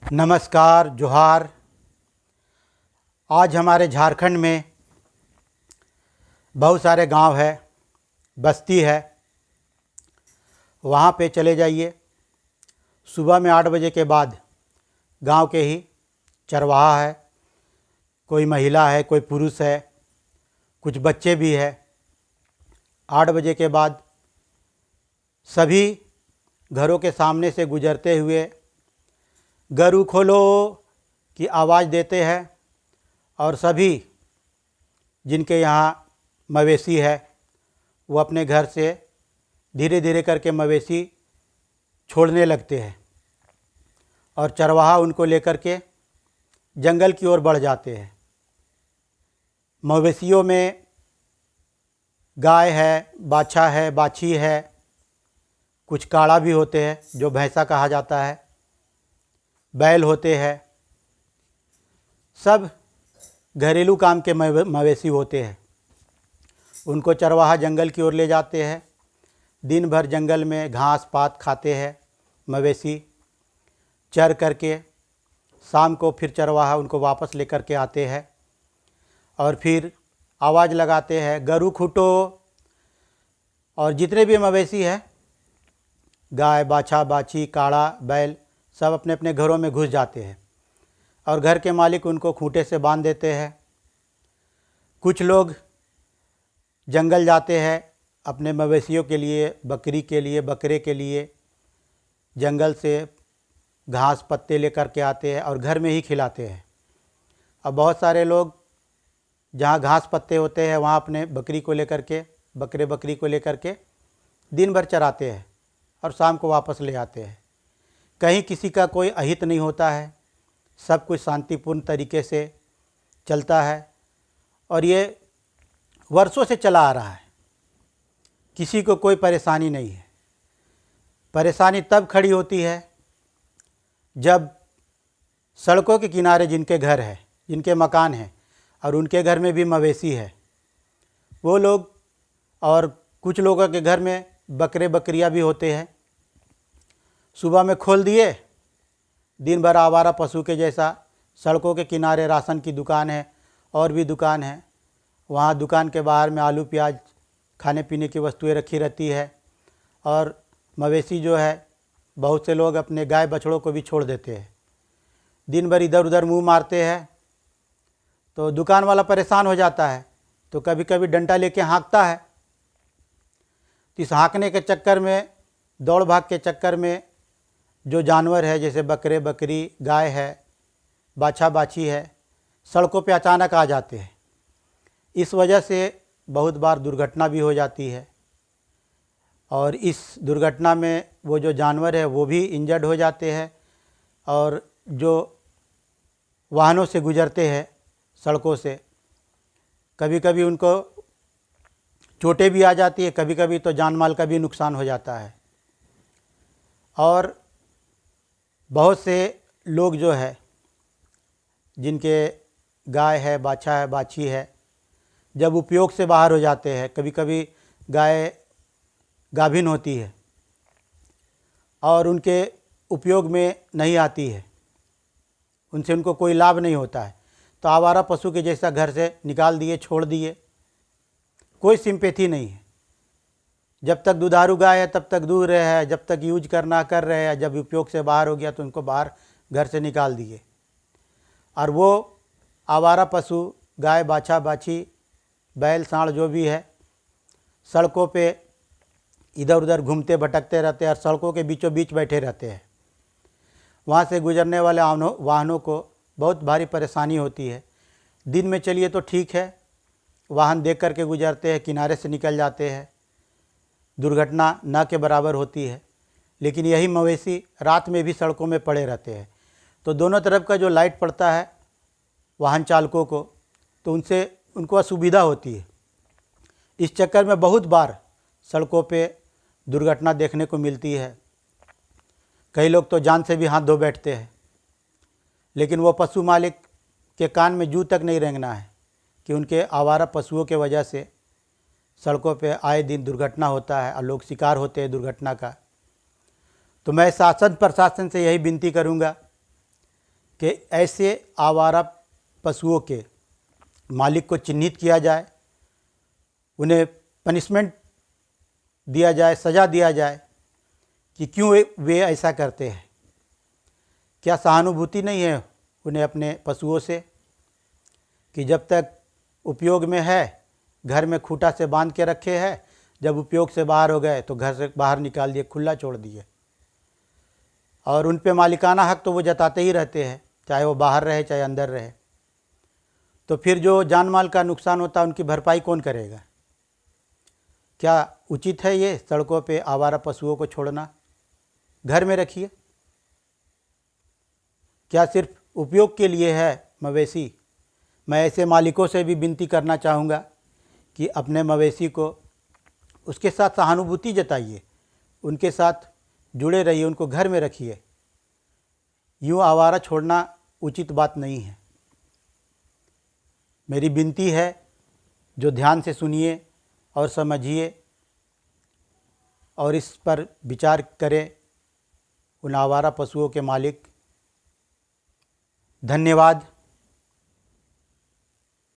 नमस्कार, जोहार। आज हमारे झारखंड में बहुत सारे गांव है, बस्ती है। वहाँ पे चले जाइए। सुबह में 8 बजे के बाद गांव के ही चरवाहा है, कोई महिला है, कोई पुरुष है, कुछ बच्चे भी है। 8 बजे के बाद सभी घरों के सामने से गुजरते हुए गरू खोलो की आवाज़ देते हैं और सभी जिनके यहाँ मवेशी है वो अपने घर से धीरे धीरे करके मवेशी छोड़ने लगते हैं और चरवाहा उनको लेकर के जंगल की ओर बढ़ जाते हैं। मवेशियों में गाय है, बाछा है, बाछी है, कुछ काड़ा भी होते हैं जो भैंसा कहा जाता है, बैल होते हैं। सब घरेलू काम के मवेशी होते हैं। उनको चरवाहा जंगल की ओर ले जाते हैं। दिन भर जंगल में घास पात खाते हैं मवेशी। चर करके शाम को फिर चरवाहा उनको वापस लेकर के आते हैं और फिर आवाज़ लगाते हैं, गरू खूटो। और जितने भी मवेशी हैं, गाय, बाछा, बाछी, काड़ा, बैल, सब अपने अपने घरों में घुस जाते हैं और घर के मालिक उनको खूंटे से बांध देते हैं। कुछ लोग जंगल जाते हैं अपने मवेशियों के लिए, बकरी के लिए, बकरे के लिए, जंगल से घास पत्ते लेकर के आते हैं और घर में ही खिलाते हैं। अब बहुत सारे लोग जहाँ घास पत्ते होते हैं वहाँ अपने बकरी को लेकर के, बकरी को लेकर के दिन भर चराते हैं और शाम को वापस ले आते हैं। कहीं किसी का कोई अहित नहीं होता है, सब कुछ शांतिपूर्ण तरीके से चलता है और ये वर्षों से चला आ रहा है। किसी को कोई परेशानी नहीं है। परेशानी तब खड़ी होती है जब सड़कों के किनारे जिनके घर है, जिनके मकान हैं और उनके घर में भी मवेशी है, वो लोग और कुछ लोगों के घर में बकरियां भी होते हैं। सुबह में खोल दिए, दिन भर आवारा पशु के जैसा सड़कों के किनारे राशन की दुकान है और भी दुकान है, वहाँ दुकान के बाहर में आलू प्याज खाने पीने की वस्तुएं रखी रहती है। और मवेशी जो है, बहुत से लोग अपने गाय बछड़ों को भी छोड़ देते हैं। दिन भर इधर उधर मुंह मारते हैं तो दुकान वाला परेशान हो जाता है, तो कभी कभी डंडा लेके हाँकता है। तो इस हाँकने के चक्कर में, दौड़ भाग के चक्कर में जो जानवर है, जैसे बकरे बकरी, गाय है, बाछा बाछी है, सड़कों पे अचानक आ जाते हैं। इस वजह से बहुत बार दुर्घटना भी हो जाती है और इस दुर्घटना में वो जो जानवर है वो भी इंजर्ड हो जाते हैं और जो वाहनों से गुजरते हैं सड़कों से, कभी कभी उनको चोटें भी आ जाती है, कभी कभी तो जान माल का भी नुकसान हो जाता है। और बहुत से लोग जो है, जिनके गाय है, बाछा है, बाछी है, जब उपयोग से बाहर हो जाते हैं, कभी कभी गाय गाभिन होती है और उनके उपयोग में नहीं आती है, उनसे उनको कोई लाभ नहीं होता है, तो आवारा पशु के जैसा घर से निकाल दिए, छोड़ दिए, कोई सिंपैथी नहीं है। जब तक दुधारू गाय है तब तक दूध रहे है, जब तक यूज करना कर रहे हैं, जब उपयोग से बाहर हो गया तो उनको बाहर घर से निकाल दिए। और वो आवारा पशु, गाय, बाछा, बाछी, बैल, सांड जो भी है, सड़कों पे इधर उधर घूमते भटकते रहते हैं और सड़कों के बीचों बीच बैठे रहते हैं। वहाँ से गुजरने वाले वाहनों को बहुत भारी परेशानी होती है। दिन में चलिए तो ठीक है, वाहन देख कर के गुजरते हैं, किनारे से निकल जाते हैं, दुर्घटना न के बराबर होती है। लेकिन यही मवेशी रात में भी सड़कों में पड़े रहते हैं, तो दोनों तरफ का जो लाइट पड़ता है वाहन चालकों को, तो उनसे उनको असुविधा होती है। इस चक्कर में बहुत बार सड़कों पे दुर्घटना देखने को मिलती है। कई लोग तो जान से भी हाथ धो बैठते हैं। लेकिन वो पशु मालिक के कान में जूं तक नहीं रेंगना है कि उनके आवारा पशुओं के वजह से सड़कों पे आए दिन दुर्घटना होता है और लोग शिकार होते हैं दुर्घटना का। तो मैं शासन प्रशासन से यही विनती करूँगा कि ऐसे आवारा पशुओं के मालिक को चिन्हित किया जाए, उन्हें पनिशमेंट दिया जाए, सज़ा दिया जाए कि क्यों वे ऐसा करते हैं। क्या सहानुभूति नहीं है उन्हें अपने पशुओं से कि जब तक उपयोग में है घर में खूंटा से बांध के रखे हैं, जब उपयोग से बाहर हो गए तो घर से बाहर निकाल दिए, खुला छोड़ दिए। और उन पे मालिकाना हक तो वो जताते ही रहते हैं, चाहे वो बाहर रहे चाहे अंदर रहे। तो फिर जो जान माल का नुकसान होता है उनकी भरपाई कौन करेगा? क्या उचित है ये सड़कों पे आवारा पशुओं को छोड़ना? घर में रखिए। क्या सिर्फ उपयोग के लिए है मवेशी? मैं ऐसे मालिकों से भी विनती करना चाहूँगा कि अपने मवेशी को उसके साथ सहानुभूति जताइए, उनके साथ जुड़े रहिए, उनको घर में रखिए। यूँ आवारा छोड़ना उचित बात नहीं है। मेरी विनती है, जो ध्यान से सुनिए और समझिए और इस पर विचार करें उन आवारा पशुओं के मालिक। धन्यवाद।